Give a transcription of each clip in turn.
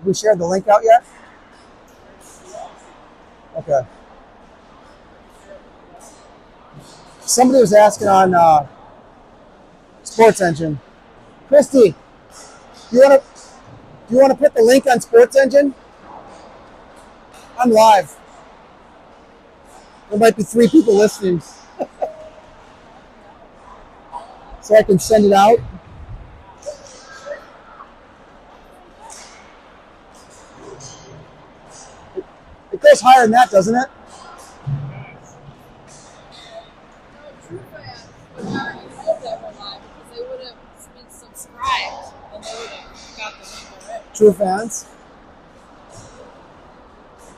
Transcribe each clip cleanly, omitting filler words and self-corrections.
Have we shared the link out yet? Okay. Somebody was asking on Sports Engine. Christy, do you want to put the link on Sports Engine? I'm live. There might be 3 people listening. So I can send it out. It goes higher than that, doesn't it? True fans.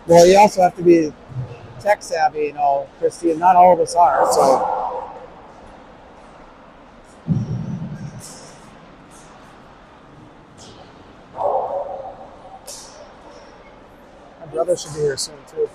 Well, you also have to be tech savvy, you know, Christy, and not all of us are. So, my brother should be here soon too.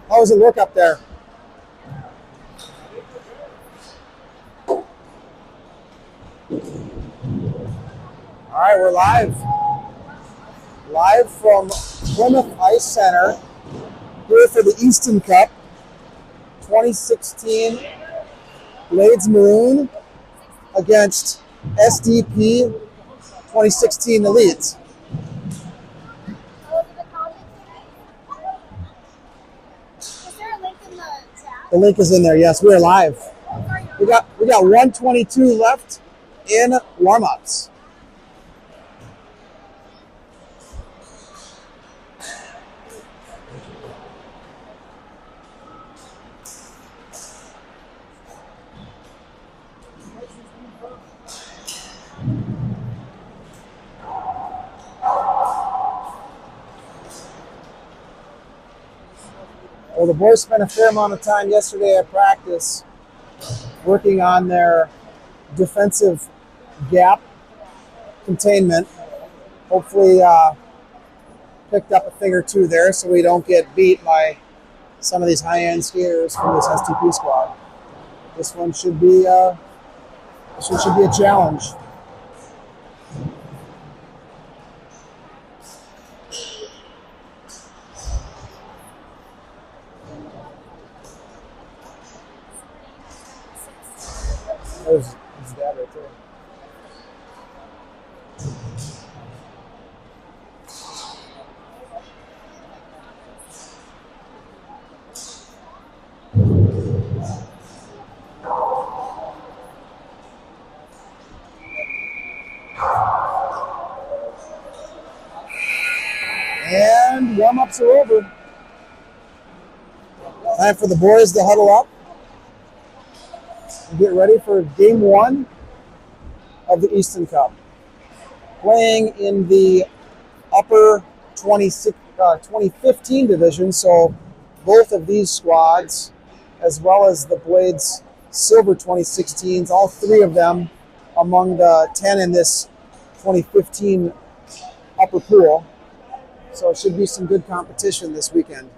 How does it look up there? All right, we're live. Live from Plymouth Ice Center here for the Easton Cup 2016 Blades Maroon against SDP 2016 Elites. The link is in there. Yes, we are live. We got 122 left in warm-ups. Well, the boys spent a fair amount of time yesterday at practice working on their defensive gap containment. Hopefully picked up a thing or two there so we don't get beat by some of these high-end skaters from this SDP squad. This one should be a challenge. There's dad right there. And warm-ups are over. Time for the boys to huddle up and get ready for game 1 of the Easton Cup. Playing in the upper 2015 division, so both of these squads, as well as the Blades Silver 2016s, all 3 of them among the 10 in this 2015 upper pool. So it should be some good competition this weekend.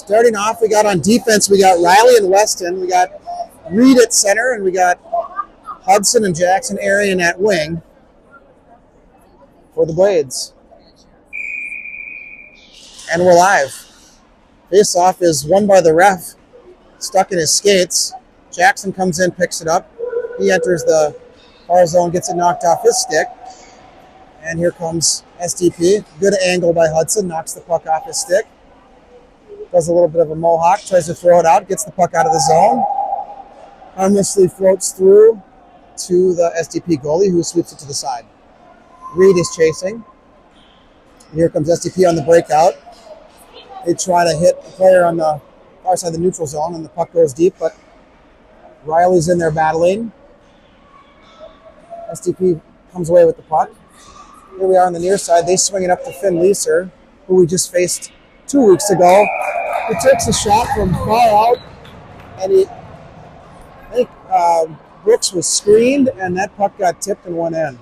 Starting off, we got on defense, we got Riley and Weston. We got Reed at center, and we got Hudson and Jackson Arian at wing for the Blades. And we're live. Face-off is won by the ref, stuck in his skates. Jackson comes in, picks it up. He enters the far zone, gets it knocked off his stick. And here comes SDP. Good angle by Hudson, knocks the puck off his stick. Does a little bit of a mohawk, tries to throw it out, gets the puck out of the zone. Harmlessly floats through to the SDP goalie, who sweeps it to the side. Reed is chasing. Here comes SDP on the breakout. They try to hit a player on the far side of the neutral zone, and the puck goes deep, but Riley's in there battling. SDP comes away with the puck. Here we are on the near side. They swing it up to Finn Leeser, who we just faced 2 weeks ago. He takes a shot from far out, and I think Brooks was screened, and that puck got tipped and went in.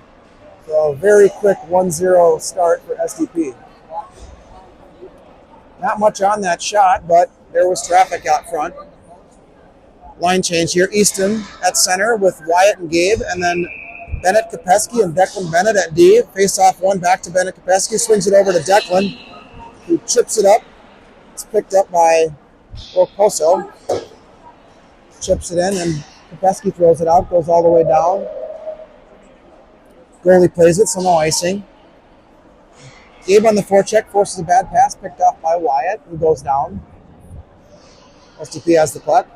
So very quick 1-0 start for SDP. Not much on that shot, but there was traffic out front. Line change here. Easton at center with Wyatt and Gabe, and then Bennett Kopeski and Declan Bennett at D. Face off one back to Bennett Kopeski. Swings it over to Declan, who chips it up. It's picked up by Rocoso. Chips it in, and Kopeski throws it out. Goes all the way down. Goalie plays it, so no icing. Gabe on the forecheck forces a bad pass, picked off by Wyatt, who goes down. SDP has the puck.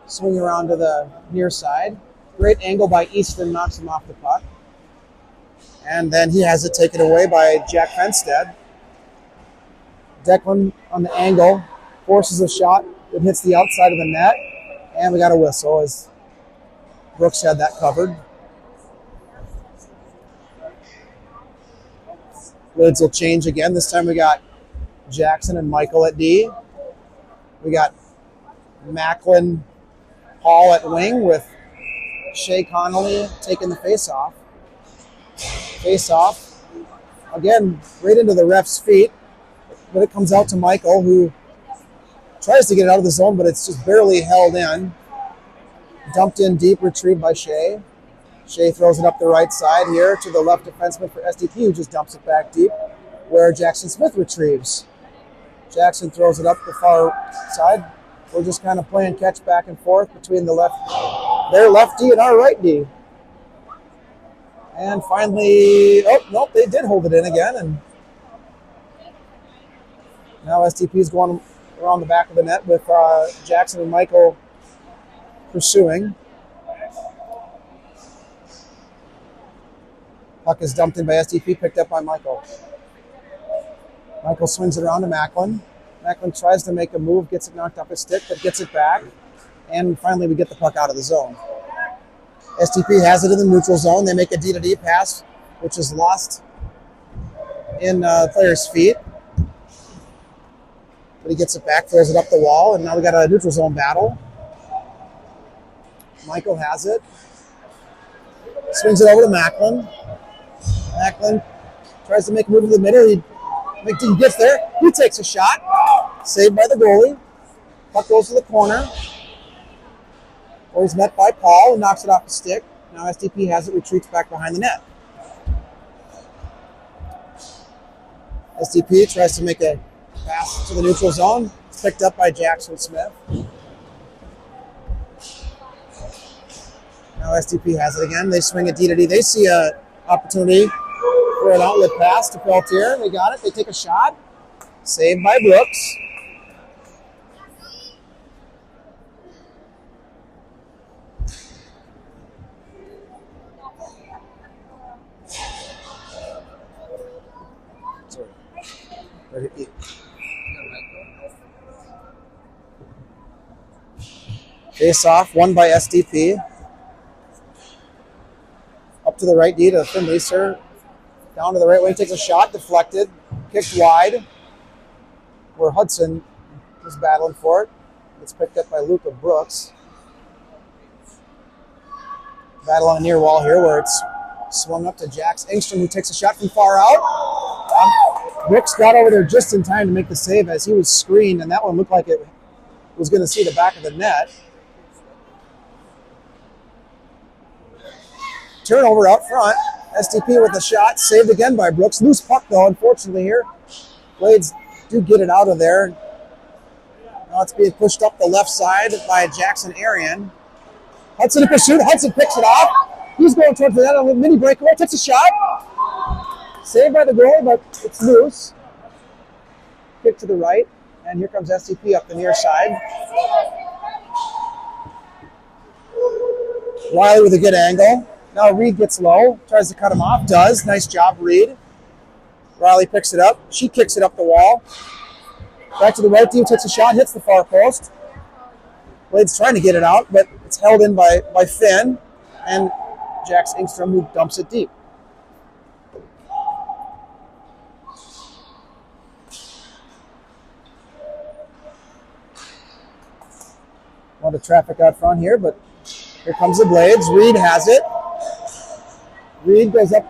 Swing around to the near side. Great angle by Easton, knocks him off the puck. And then he has it taken away by Jack Fenstead. Declan on the angle, forces a shot. It hits the outside of the net. And we got a whistle as Brooks had that covered. Lids will change again. This time we got Jackson and Michael at D. We got Macklin Hall at wing with Shea Connolly taking the face-off. Face-off. Again, right into the ref's feet. But it comes out to Michael, who tries to get it out of the zone, but it's just barely held in. Dumped in deep, retrieved by Shea. Shea throws it up the right side here to the left defenseman for SDP, who just dumps it back deep, where Jackson Smith retrieves. Jackson throws it up the far side. We're just kind of playing catch back and forth between their left D and our right D. And finally, oh, nope, they did hold it in again. And now SDP is going around the back of the net with Jackson and Michael pursuing. Puck is dumped in by SDP, picked up by Michael. Michael swings it around to Macklin. Macklin tries to make a move, gets it knocked off his stick, but gets it back. And finally, we get the puck out of the zone. SDP has it in the neutral zone. They make a D-to-D pass, which is lost in player's feet. But he gets it back, throws it up the wall, and now we got a neutral zone battle. Michael has it. Swings it over to Macklin. Macklin tries to make a move to the middle. He gets there. He takes a shot. Saved by the goalie. Puck goes to the corner. Or he's met by Paul, who knocks it off the stick. Now SDP has it, retreats back behind the net. SDP tries to make a pass to the neutral zone. It's picked up by Jackson Smith. Now SDP has it again. They swing it D-to-D. They see an opportunity for an outlet pass to Peltier. They got it. They take a shot. Saved by Brooks. Face off, won by SDP. Up to the right D to Finn Leeser. Down to the right wing, takes a shot, deflected, kicked wide. Where Hudson was battling for it. It's picked up by Luca Brooks. Battle on the near wall here where it's swung up to Jax Engstrom, who takes a shot from far out. Brooks got over there just in time to make the save as he was screened, and that one looked like it was going to see the back of the net. Turnover out front. SDP with a shot, saved again by Brooks. Loose puck though, unfortunately here. Blades do get it out of there. Now it's being pushed up the left side by Jackson Arian. Hudson in pursuit. Hudson picks it off. He's going towards the net on a mini breakaway. Takes a shot. Saved by the goalie, but it's loose. Kick to the right. And here comes SDP up the near side. Riley with a good angle. Now Reed gets low. Tries to cut him off. Does. Nice job, Reed. Riley picks it up. She kicks it up the wall. Back to the right team. Takes a shot. Hits the far post. Blade's trying to get it out, but it's held in by Finn. And Jax Engstrom, who dumps it deep. A lot of traffic out front here, but here comes the Blades. Reed has it. Reed goes up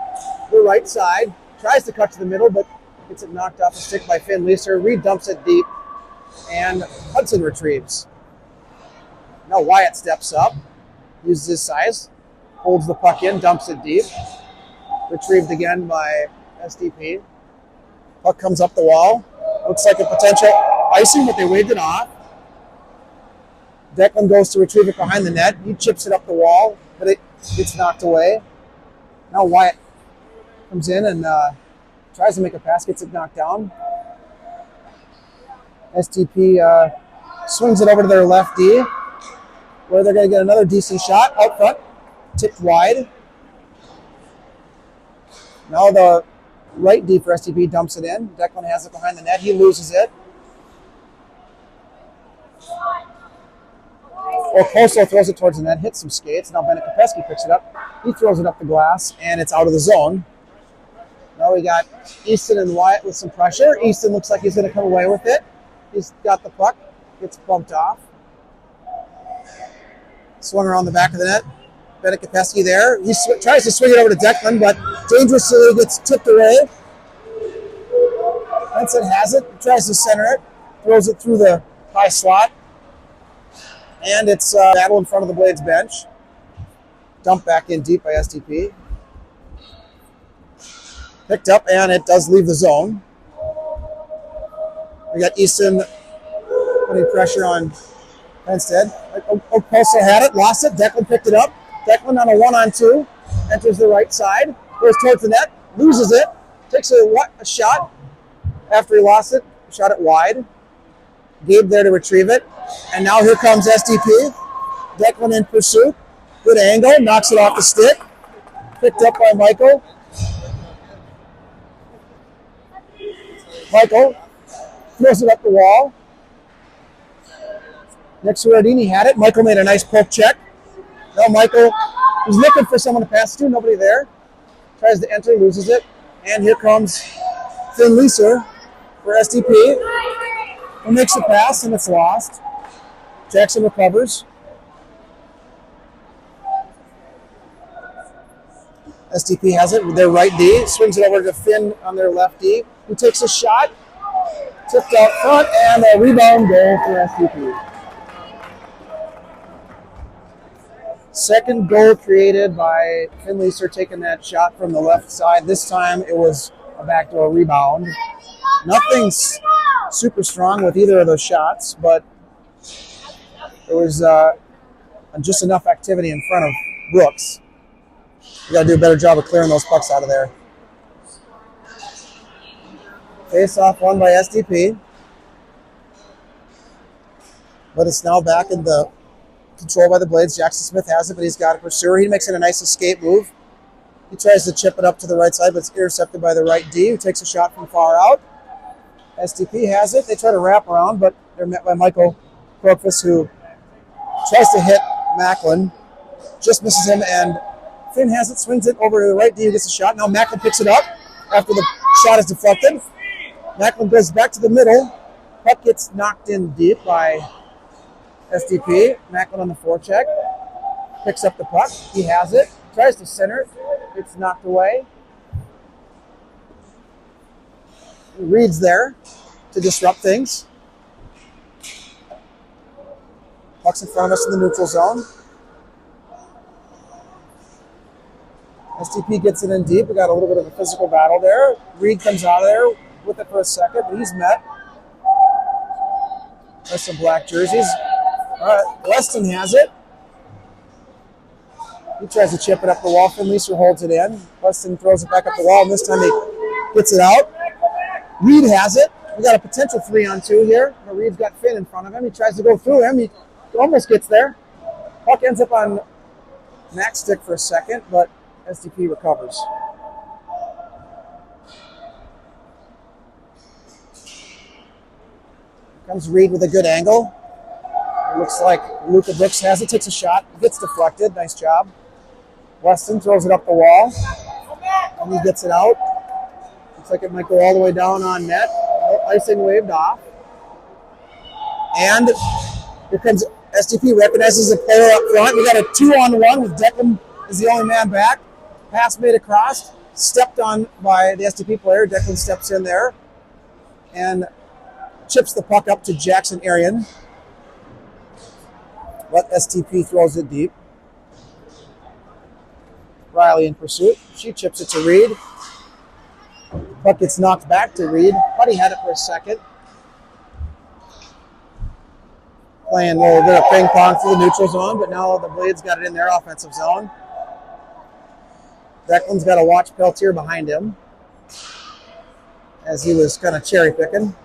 the right side, tries to cut to the middle, but gets it knocked off a stick by Finn Leeser. Reed dumps it deep, and Hudson retrieves. Now Wyatt steps up, uses his size, holds the puck in, dumps it deep. Retrieved again by SDP. Puck comes up the wall. Looks like a potential icing, but they waved it off. Declan goes to retrieve it behind the net. He chips it up the wall, but it gets knocked away. Now Wyatt comes in and tries to make a pass, gets it knocked down. SDP swings it over to their left D, where they're going to get another decent shot out front. Tipped wide. Now the right D for SDP dumps it in. Declan has it behind the net. He loses it. Oposo throws it towards the net, hits some skates. Now Bennett Kopeski picks it up. He throws it up the glass, and it's out of the zone. Now we got Easton and Wyatt with some pressure. Easton looks like he's going to come away with it. He's got the puck. Gets bumped off. Swung around the back of the net. Bennett Kopeski there. He tries to swing it over to Declan, but dangerously gets tipped away. Benson has it. He tries to center it. Throws it through the high slot. And it's battle in front of the Blades bench. Dumped back in deep by SDP. Picked up, and it does leave the zone. We got Easton putting pressure on Penstead. Oposo had it, lost it. Declan picked it up. Declan on a 1-on-2. Enters the right side. Goes towards the net. Loses it. Takes a shot. After he lost it, shot it wide. Gabe there to retrieve it. And now here comes SDP. Declan in pursuit. Good angle. Knocks it off the stick. Picked up by Michael. Michael throws it up the wall. Next to Ardini had it. Michael made a nice poke check. Now Michael is looking for someone to pass to. Nobody there. Tries to enter, loses it. And here comes Finn Leeser for SDP. He makes the pass, and it's lost. Jackson recovers. SDP has it with their right D. Swings it over to Finn on their left D. Who takes a shot. Tipped out front, and a rebound goal for SDP. Second goal created by Finn Leeser taking that shot from the left side. This time it was a backdoor rebound. Nothing's super strong with either of those shots, but there was just enough activity in front of Brooks. You got to do a better job of clearing those pucks out of there. Face-off won by SDP. But it's now back in the control by the Blades. Jackson Smith has it, but he's got a pursuer. He makes it a nice escape move. He tries to chip it up to the right side, but it's intercepted by the right D, who takes a shot from far out. SDP has it. They try to wrap around, but they're met by Michael Krokfus, who tries to hit Macklin. Just misses him, and Finn has it, swings it over to the right D, who gets a shot. Now Macklin picks it up after the shot is deflected. Macklin goes back to the middle. Puck gets knocked in deep by SDP. Macklin on the forecheck. Picks up the puck. He has it. Tries to center it. It's knocked away. Reed's there to disrupt things. Puck's in front of us in the neutral zone. SDP gets it in deep. We got a little bit of a physical battle there. Reed comes out of there with it for a second, but he's met. There's some black jerseys. All right, Weston has it. He tries to chip it up the wall. Finleaser holds it in. Weston throws it back up the wall, and this time he gets it out. Reed has it. We got a potential 3-on-2 here. Reed's got Finn in front of him. He tries to go through him. He almost gets there. Puck ends up on Mac's stick for a second, but SDP recovers. Comes Reed with a good angle. It looks like Luka Brooks has it. Takes a shot. Gets deflected. Nice job. Weston throws it up the wall. And he gets it out. Looks like it might go all the way down on net. Icing waved off. And here comes SDP. Recognizes the player up front. We got a 2-on-1 with Declan is the only man back. Pass made across. Stepped on by the SDP player. Declan steps in there. And chips the puck up to Jackson Arian. But SDP throws it deep. Riley in pursuit. She chips it to Reed. Puck gets knocked back to Reed. Putty had it for a second. Playing a little bit of ping pong through the neutral zone, but now the Blades got it in their offensive zone. Declan's got to watch Peltier behind him as he was kind of cherry picking.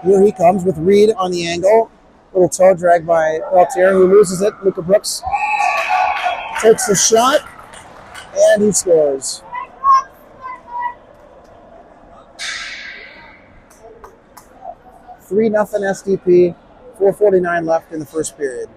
Here he comes with Reed on the angle. Little toe drag by Peltier, who loses it. Luka Brooks takes the shot, and he scores. Three nothing SDP. 4:49 left in the first period.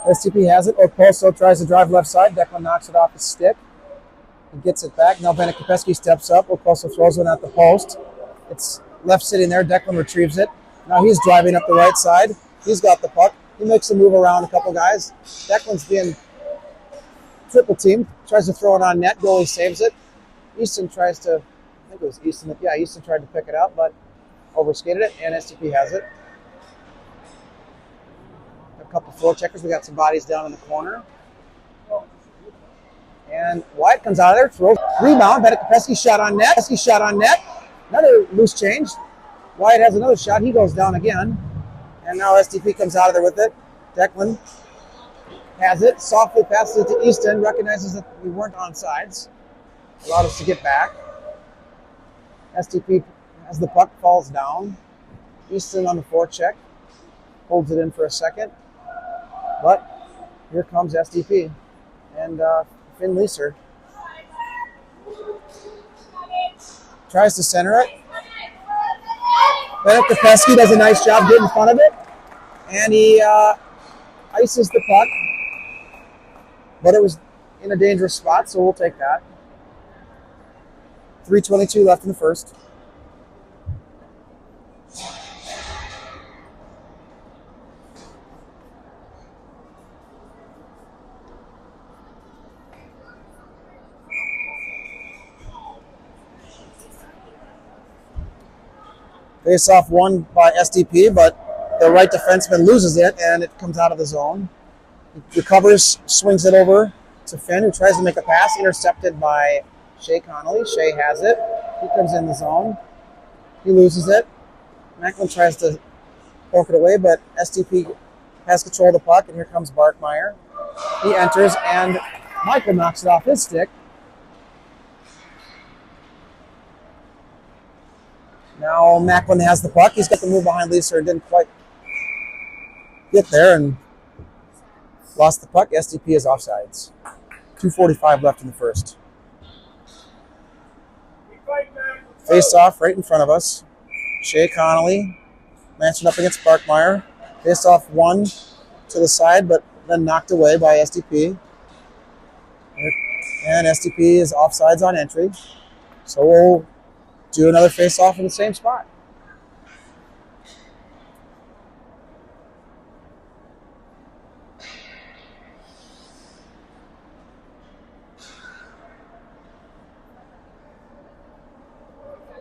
SDP has it. Oposo tries to drive left side. Declan knocks it off his stick. He gets it back. Now Bennett Kopeski steps up. Oposo throws it at the post. It's left sitting there. Declan retrieves it. Now he's driving up the right side. He's got the puck. He makes a move around a couple guys. Declan's being triple teamed. Tries to throw it on net. Goalie saves it. Easton tries to, I think it was Easton. Yeah, Easton tried to pick it up, but overskated it, and SDP has it. A couple floor checkers. We got some bodies down in the corner. And Wyatt comes out of there, throws, rebound, Bennett Kopeski shot on net. Kopeski shot on net. Another loose change. Wyatt has another shot. He goes down again. And now SDP comes out of there with it. Declan has it, softly passes it to Easton, recognizes that we weren't on sides. Allowed us to get back. SDP, as the puck falls down, Easton on the forecheck, holds it in for a second. But here comes SDP. And Finleaser tries to center it. Bennett Kopeski does a nice job getting in front of it. And he ices the puck. But it was in a dangerous spot, so we'll take that. 3:22 left in the first. Face-off won by SDP, but the right defenseman loses it, and it comes out of the zone. He recovers, swings it over to Finn, who tries to make a pass, intercepted by Shea Connolly. Shea has it. He comes in the zone. He loses it. Macklin tries to poke it away, but SDP has control of the puck, and here comes Barkmeyer. He enters, and Michael knocks it off his stick. Now Macklin has the puck. He's got the move behind Lisa and didn't quite get there and lost the puck. SDP is offsides. 2:45 left in the first. Face off right in front of us. Shea Connolly matching up against Barkmeyer. Face off one to the side, but then knocked away by SDP. And SDP is offsides on entry. So we'll do another face-off in the same spot.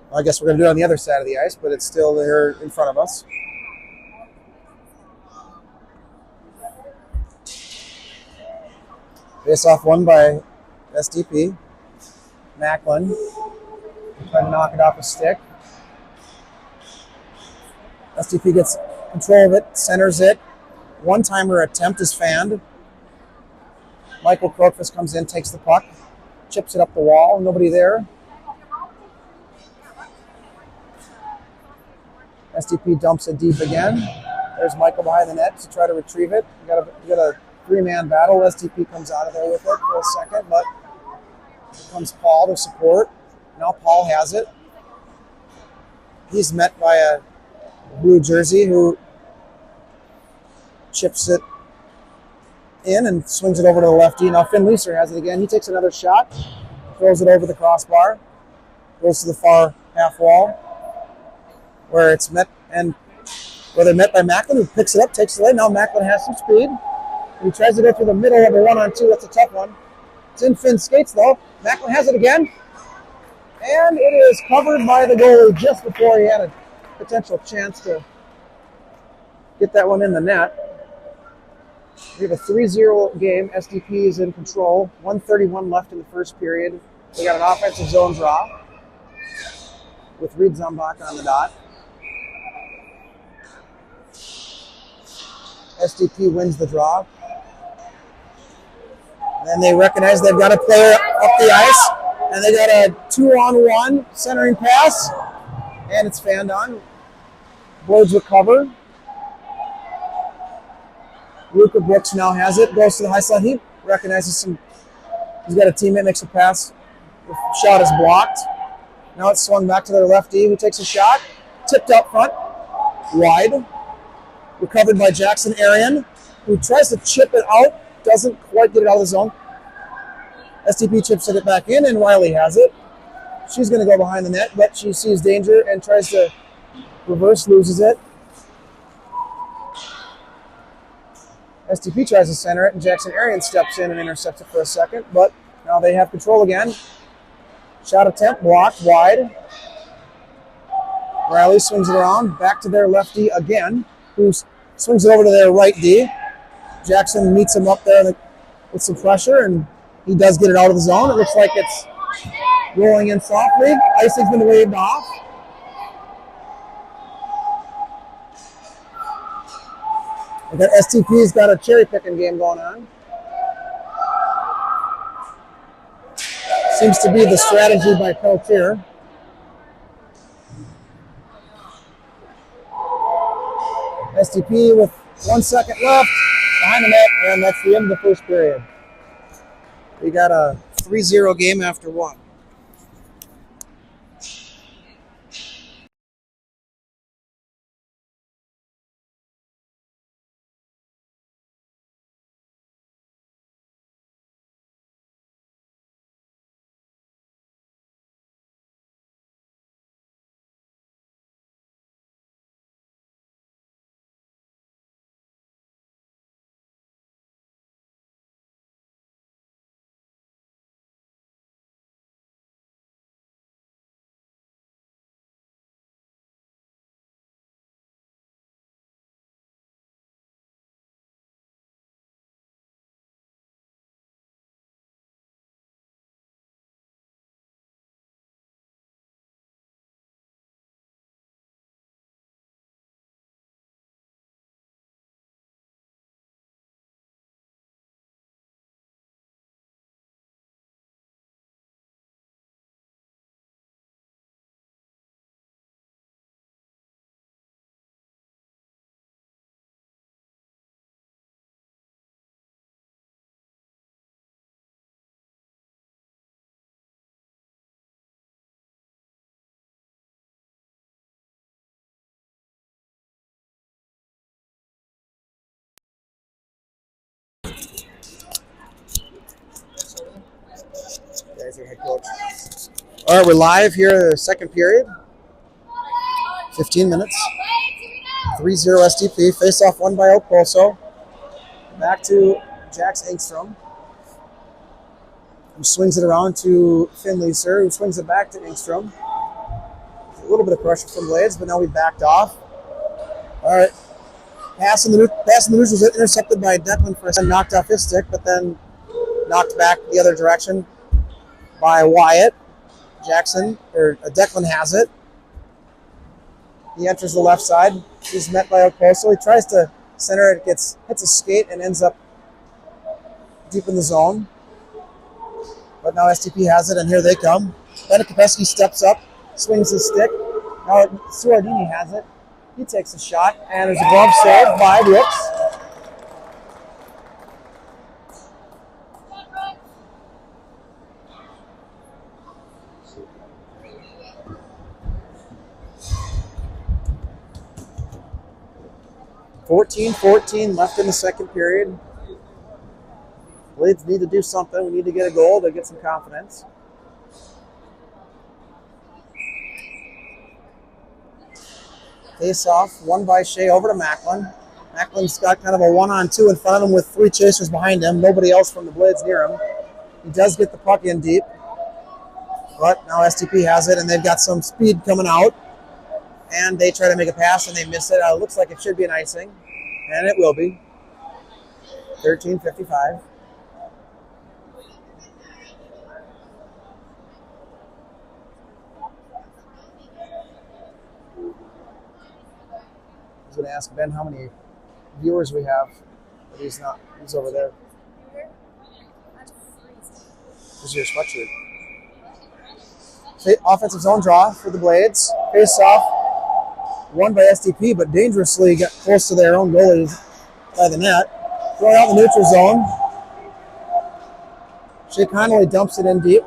Well, I guess we're going to do it on the other side of the ice, but it's still there in front of us. Face-off won by SDP. Macklin trying to knock it off a stick. SDP gets control of it, centers it. One-timer attempt is fanned. Michael Krokfus comes in, takes the puck, chips it up the wall. Nobody there. SDP dumps it deep again. There's Michael behind the net to try to retrieve it. You got a three-man battle. SDP comes out of there with it for a second, but here comes Paul to support. Now Paul has it. He's met by a blue jersey who chips it in and swings it over to the lefty. Now Finn Leeser has it again. He takes another shot, throws it over the crossbar, goes to the far half wall, where it's met and where they're met by Macklin, who picks it up, takes it away. Now Macklin has some speed. He tries to go through the middle of a 1-on-2. That's a tough one. It's in Finn's skates though. Macklin has it again. And it is covered by the goalie just before he had a potential chance to get that one in the net. We have a 3-0 game. SDP is in control. 1:31 left in the first period. We got an offensive zone draw with Reed Zumbach on the dot. SDP wins the draw. And then they recognize they've got a player up the ice, and they got a 2-on-1 centering pass, and it's fanned on. Boards recover. Luca Brooks now has it, goes to the high slot. He recognizes he's got a teammate, makes a pass. The shot is blocked. Now it's swung back to their lefty, who takes a shot. Tipped up front, wide. Recovered by Jackson Arian, who tries to chip it out, doesn't quite get it out of the zone. SDP chips it back in, and Riley has it. She's going to go behind the net, but she sees danger and tries to reverse, loses it. SDP tries to center it, and Jackson Arian steps in and intercepts it for a second, but now they have control again. Shot attempt, blocked, wide. Riley swings it around, back to their lefty again, who swings it over to their right D. Jackson meets him up there with some pressure, and he does get it out of the zone. It looks like it's rolling in softly. Icing's been waved off. We got STP's got a cherry picking game going on. Seems to be the strategy by Peltier. STP with 1 second left behind the net, and that's the end of the first period. We got a 3-0 game after 1. coach. All right, we're live here, second period. 15 minutes. 3-0 SDP. Face-off won by Oak Poso. Back to Jax Engstrom, who swings it around to Finleyser, who swings it back to Engstrom. A little bit of pressure from Blades, but now we backed off. All right. Pass in the neutral was intercepted by Declan for a second, knocked off his stick, but then knocked back the other direction by Wyatt. Declan has it. He enters the left side. He's met by Oposo. He tries to center it, hits a skate, and ends up deep in the zone. But now SDP has it, and here they come. Bennett Kopesky steps up, swings his stick. Now Suardini has it. He takes a shot, and there's a glove save by Brooks. .14 left in the second period. Blades need to do something. We need to get a goal to get some confidence. Face off, won by Shea over to Macklin. Macklin's got kind of a 1-on-2 in front of him with 3 chasers behind him. Nobody else from the Blades near him. He does get the puck in deep. But now SDP has it, and they've got some speed coming out. And they try to make a pass, and they miss it. It looks like it should be an icing. And it will be. 13:55. I was going to ask Ben how many viewers we have, but he's not. He's over there. Here's your sweatshirt. Offensive zone draw for the Blades. Face off. Won by SDP, but dangerously got close to their own goalies by the net. Throwing out the neutral zone. Shea Connolly dumps it in deep.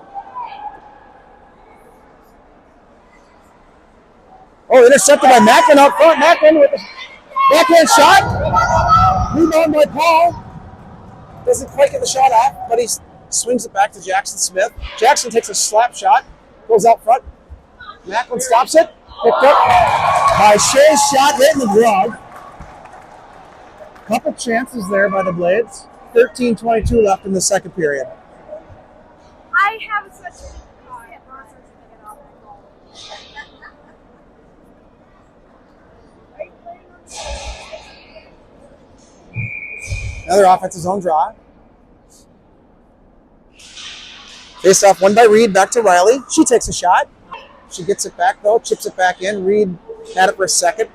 Oh, intercepted by Macklin out front. Macklin with a backhand shot. Rebound by Paul. Doesn't quite get the shot off, but he swings it back to Jackson Smith. Jackson takes a slap shot, goes out front. Macklin stops it. Picked up by Shea's shot, hitting the glove. Couple chances there by the Blades. 13:22 left in the second period. I have a sweatshirt. Another offensive zone draw. Face off, won by Reed, back to Riley. She takes a shot. She gets it back, though, chips it back in. Reed had it for a second.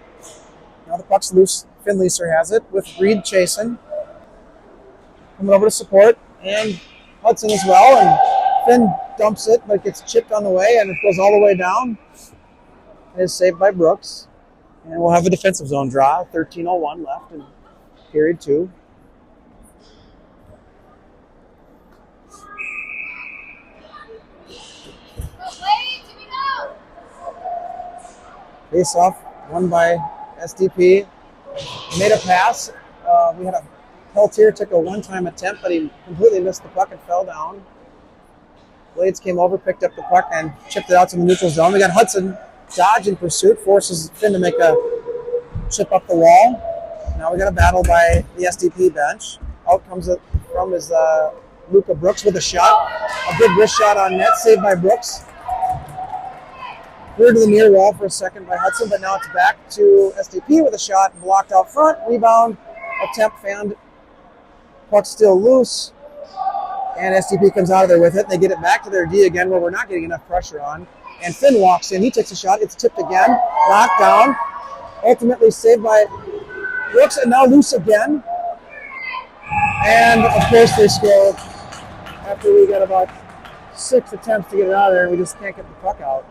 Now the puck's loose. Finleyser has it with Reed chasing. Coming over to support. And Hudson as well. And Finn dumps it, but it gets chipped on the way, and it goes all the way down. It is saved by Brooks. And we'll have a defensive zone draw. 13:01 left in period 2. Face off, won by SDP. Made a pass. We had a Peltier took a one-time attempt, but he completely missed the puck and fell down. Blades came over, picked up the puck, and chipped it out to the neutral zone. We got Hudson dodge in pursuit, forces Finn to make a chip up the wall. Now we got a battle by the SDP bench. Out comes it from his Luca Brooks with a shot. A good wrist shot on net, saved by Brooks. Cleared to the near wall for a second by Hudson, but now it's back to SDP with a shot, blocked out front. Rebound, attempt found. Puck still loose, and SDP comes out of there with it. They get it back to their D again, where we're not getting enough pressure on. And Finn walks in. He takes a shot. It's tipped again, knocked down. Ultimately saved by Brooks, and now loose again. And of course they score after we got about 6 attempts to get it out of there, and we just can't get the puck out.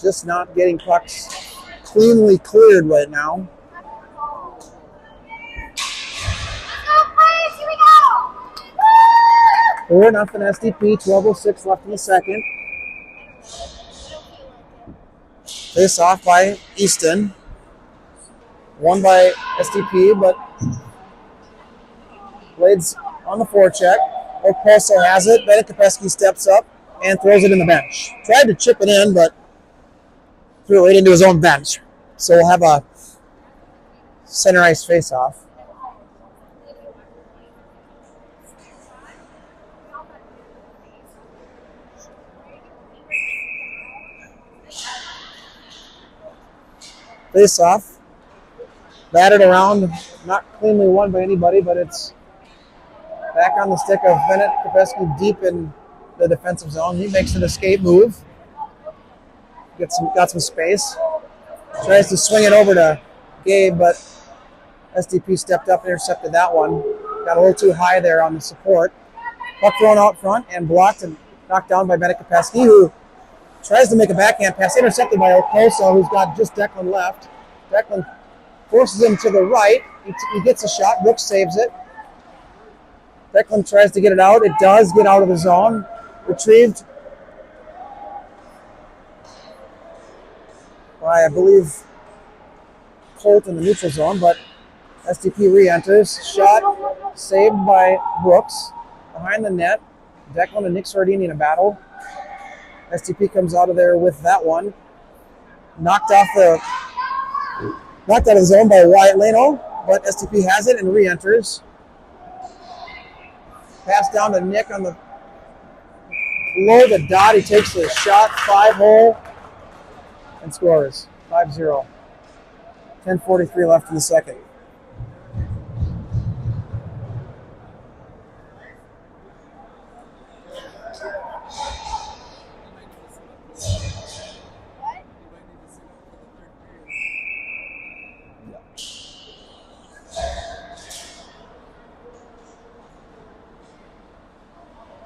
Just not getting pucks cleanly cleared right now. Here we go! 4-0 SDP, 12:06 left in the second. Face off by Easton. Won by SDP, but Blades on the forecheck. Oposo has it. Bennett Kopeski steps up and throws it in the bench. Tried to chip it in, but threw it right into his own bench. So we'll have a center ice face-off. Face-off. Batted around, not cleanly won by anybody, but it's back on the stick of Bennett Kopeski deep in the defensive zone. He makes an escape move. Got some space. Tries to swing it over to Gabe, but SDP stepped up and intercepted that one. Got a little too high there on the support. Puck thrown out front and blocked and knocked down by Bennett Kopeski, who tries to make a backhand pass. Intercepted by Oposo, who's got just Declan left. Declan forces him to the right. He gets a shot. Brooks saves it. Declan tries to get it out. It does get out of the zone. Retrieved by, I believe, Colt in the neutral zone, but SDP re-enters. Shot saved by Brooks. Behind the net, Declan and Nick Sordini in a battle. SDP comes out of there with that one. Knocked out of the zone by Wyatt Leno, but SDP has it and re-enters. Pass down to Nick on the below the dot. He takes the shot, 5-hole, and scores. 5-0. 10:43 left in the second.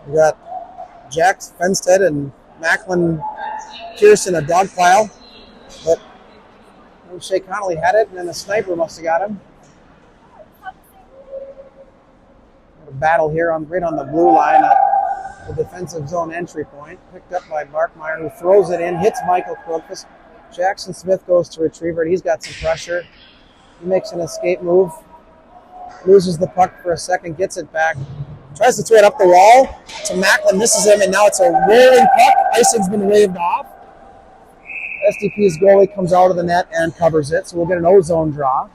We got Jack Fenstead and Macklin Pearson a dog pile, but Shea Connolly had it, and then the sniper must have got him. A battle here right on the blue line at the defensive zone entry point. Picked up by Mark Meyer, who throws it in, hits Michael Krokvis. Jackson Smith goes to retrieve it. He's got some pressure. He makes an escape move, loses the puck for a second, gets it back. Tries to throw it up the wall to Macklin, misses him, and now it's a rolling puck. Icing's been waved off. SDP's goalie comes out of the net and covers it, so we'll get an O-zone draw.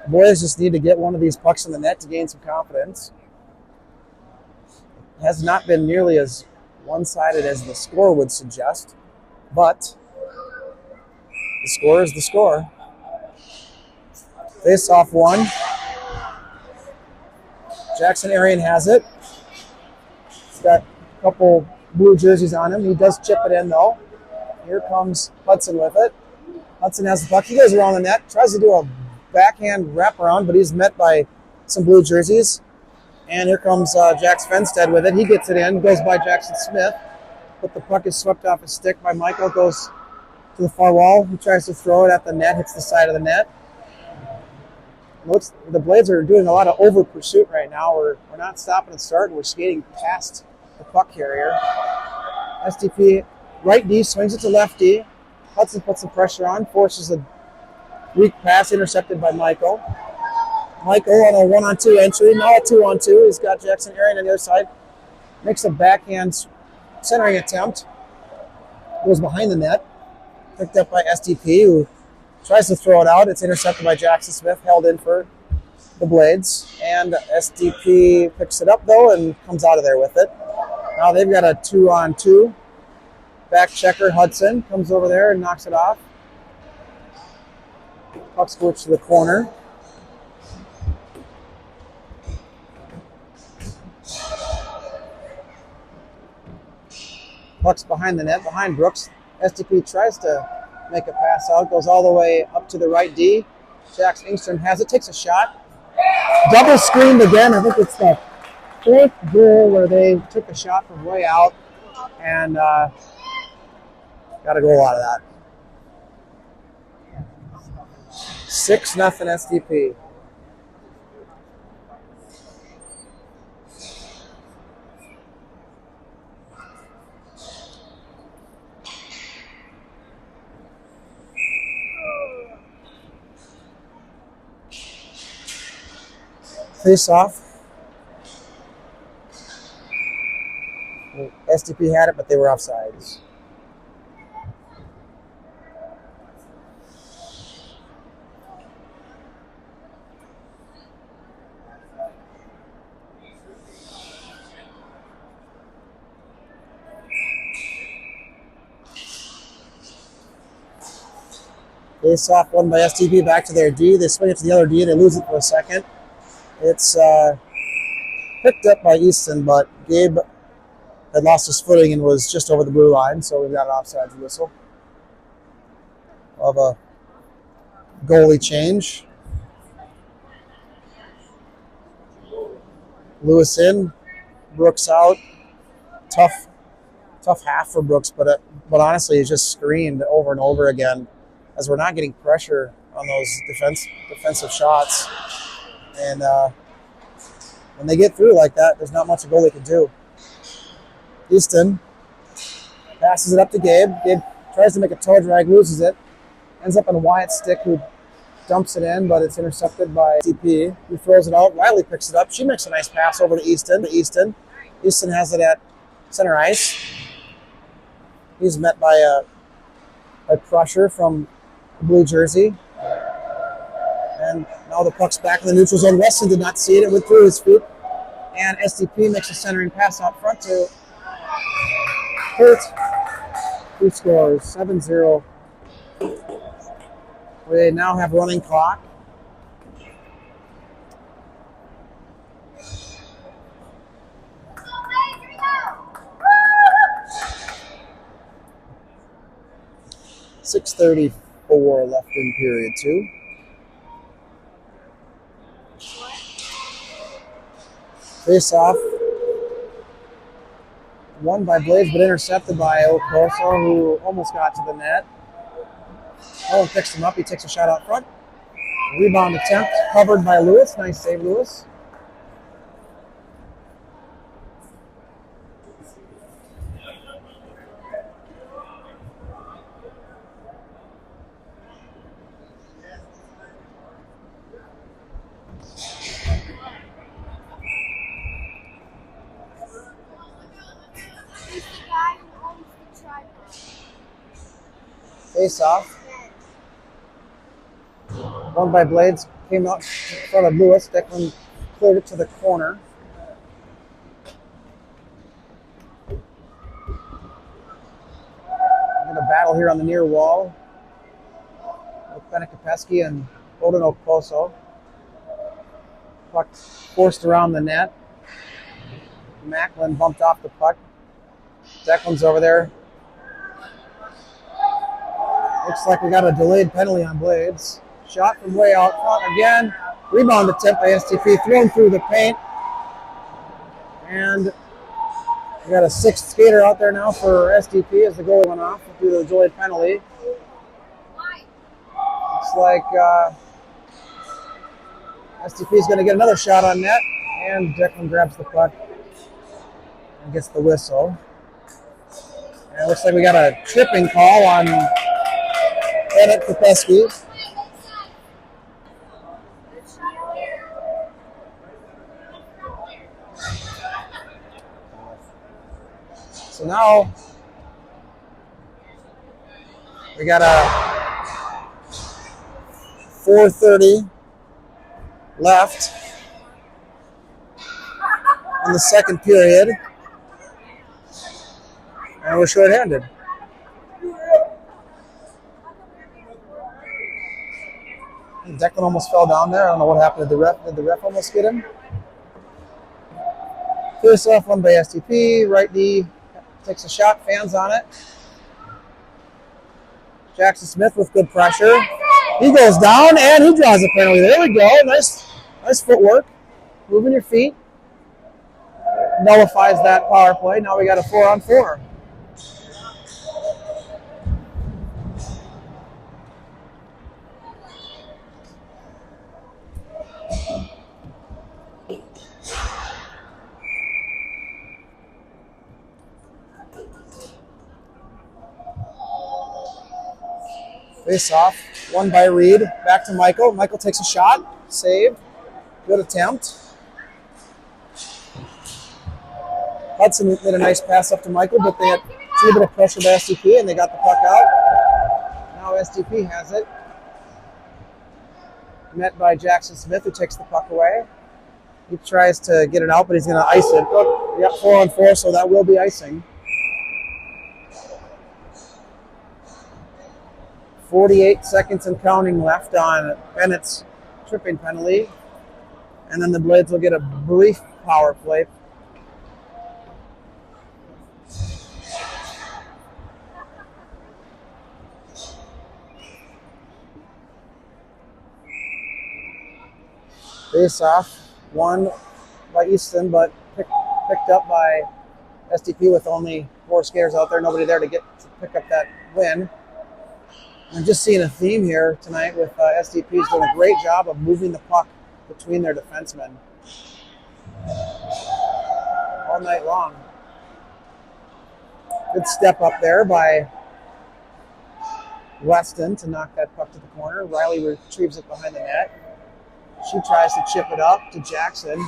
The boys just need to get one of these pucks in the net to gain some confidence. It has not been nearly as one-sided as the score would suggest, but the score is the score. Face-off one. Jackson Arian has it. He's got a couple blue jerseys on him. He does chip it in, though. Here comes Hudson with it. Hudson has the puck. He goes around the net, tries to do a backhand wraparound, but he's met by some blue jerseys. And here comes Jax Fenstead with it. He gets it in, goes by Jackson Smith. But the puck is swept off his stick by Michael, goes to the far wall. He tries to throw it at the net, hits the side of the net. The Blades are doing a lot of over pursuit right now. We're not stopping and starting. We're skating past the puck carrier. SDP right D swings it to left D. Hudson puts some pressure on, forces a weak pass intercepted by Michael. Michael on a 1-on-2 entry, now a 2-on-2. He's got Jackson Arian on the other side. Makes a backhand centering attempt. Goes behind the net. Picked up by SDP, who tries to throw it out. It's intercepted by Jackson Smith, held in for the Blades. And SDP picks it up, though, and comes out of there with it. Now they've got a 2-on-2. Back checker Hudson comes over there and knocks it off. Puck squirts to the corner. Puck's behind the net, behind Brooks. SDP tries to make a pass out, goes all the way up to the right D. Jax Engstrom has it, takes a shot. Double screened again. I think it's the fourth goal where they took a shot from way out and got a goal out of that. 6-0 SDP. Face off. SDP had it, but they were offsides. Face off one by SDP back to their D. They swing it to the other D. They lose it for a second. It's picked up by Easton, but Gabe had lost his footing and was just over the blue line, so we've got an offsides whistle of a goalie change. Lewis in, Brooks out. Tough half for Brooks, but honestly, he's just screened over and over again as we're not getting pressure on those defensive shots. And when they get through like that, there's not much a goalie can do. Easton passes it up to Gabe. Gabe tries to make a toe drag, loses it. Ends up on Wyatt's stick, who dumps it in, but it's intercepted by SDP, who throws it out. Riley picks it up. She makes a nice pass over to Easton. Easton has it at center ice. He's met by pressure from the blue jersey. And now the puck's back in the neutral zone. Weston did not see it. It went through his feet. And SDP makes a centering pass out front to Kurt, who scores 7-0. We now have running clock. .634 left in period 2. Face off. Won by Blades, but intercepted by Okoso, who almost got to the net. Owen picks him up. He takes a shot out front. Rebound attempt covered by Lewis. Nice save, Lewis. Face off. Won by Blades. Came out in front of Lewis. Declan cleared it to the corner. In a battle here on the near wall with Benekapesky and Odin Okoso. Puck forced around the net. Macklin bumped off the puck. Declan's over there. Looks like we got a delayed penalty on Blades. Shot from way out front again. Rebound attempt by SDP, thrown through the paint. And we got a sixth skater out there now for SDP as the goal went off due to the delayed penalty. Looks like SDP is going to get another shot on net. And Declan grabs the puck and gets the whistle. And it looks like we got a tripping call on Benekapesky. So now we got a 4:30 left in the second period, and we're shorthanded. Declan almost fell down there. I don't know what happened to the ref. Did the ref almost get him? Face off one by SDP. Right knee takes a shot. Fans on it. Jackson Smith with good pressure. He goes down and he draws a penalty. There we go. Nice footwork. Moving your feet. Nullifies that power play. Now we got a 4-on-4. Face off, won by Reed. Back to Michael. Michael takes a shot. Save. Good attempt. Hudson made a nice pass up to Michael, but they had a little bit of pressure by SDP, and they got the puck out. Now SDP has it. Met by Jackson Smith, who takes the puck away. He tries to get it out, but he's going to ice it. Oh, yeah, 4-on-4, so that will be icing. 48 seconds and counting left on Bennett's tripping penalty. And then the Blades will get a brief power play. Face off, won by Easton, but picked up by SDP with only 4 skaters out there. Nobody there to pick up that win. I'm just seeing a theme here tonight with SDP's doing a great job of moving the puck between their defensemen all night long. Good step up there by Weston to knock that puck to the corner. Riley retrieves it behind the net. She tries to chip it up to Jackson,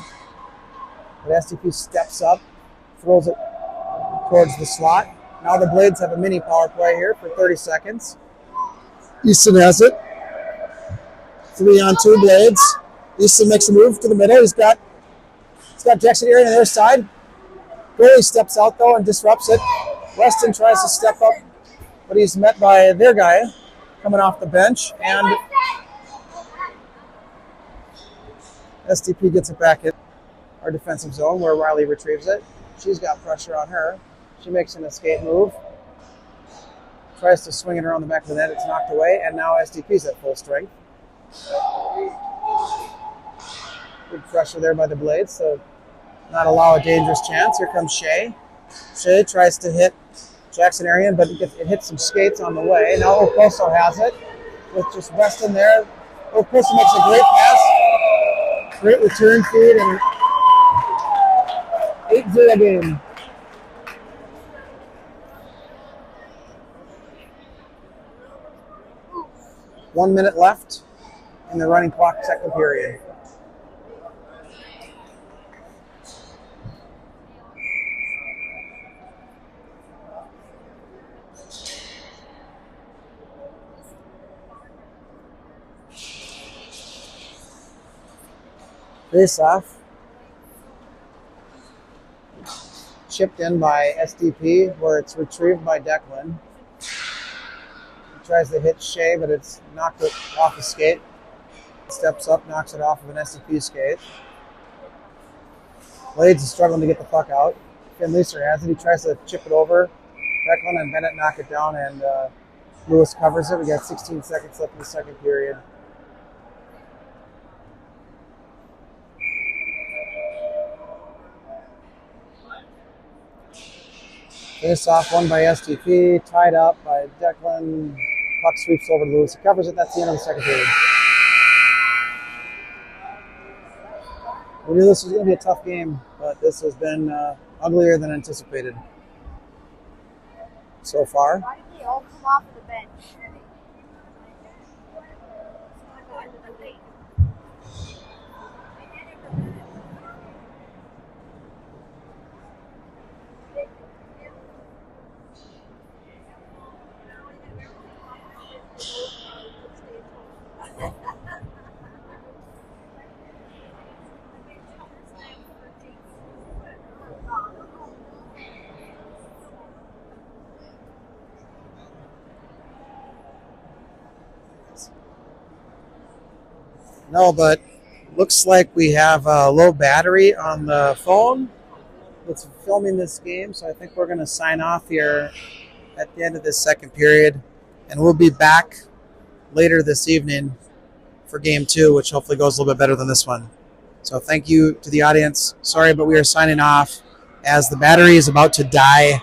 but SDP steps up, throws it towards the slot. Now the Blades have a mini power play here for 30 seconds. Easton has it. 3-on-2 Blades. Easton makes a move to the middle. He's got Jackson Erie on their side. Goalie steps out though and disrupts it. Weston tries to step up, but he's met by their guy coming off the bench, and SDP gets it back in our defensive zone where Riley retrieves it. She's got pressure on her. She makes an escape move. Tries to swing it around the back of the net. It's knocked away, and now SDP's at full strength. Good pressure there by the Blades, so not allow a dangerous chance. Here comes Shea. Shea tries to hit Jackson Arian, but it hits some skates on the way. Now Oposo has it with just Weston there. Oposo makes a great pass. Great return feed, and 8-0 game. One minute left in the running clock, second period. Face off. Chipped in by SDP, where it's retrieved by Declan. Tries to hit Shea, but it's knocked off a skate. Steps up, knocks it off of an SDP skate. Blades is struggling to get the puck out. Finn Leeser has it. He tries to chip it over. Declan and Bennett knock it down, and Lewis covers it. We got 16 seconds left in the second period. Face off, won by SDP, tied up by Declan. Puck sweeps over to Lewis. He covers it. That's the end of the second period. We knew this was going to be a tough game, but this has been uglier than anticipated so far. Why did they all come off of the bench? No, but looks like we have a low battery on the phone that's filming this game, so I think we're going to sign off here at the end of this second period, and we'll be back later this evening for game 2, which hopefully goes a little bit better than this one. So thank you to the audience. Sorry, but we are signing off as the battery is about to die.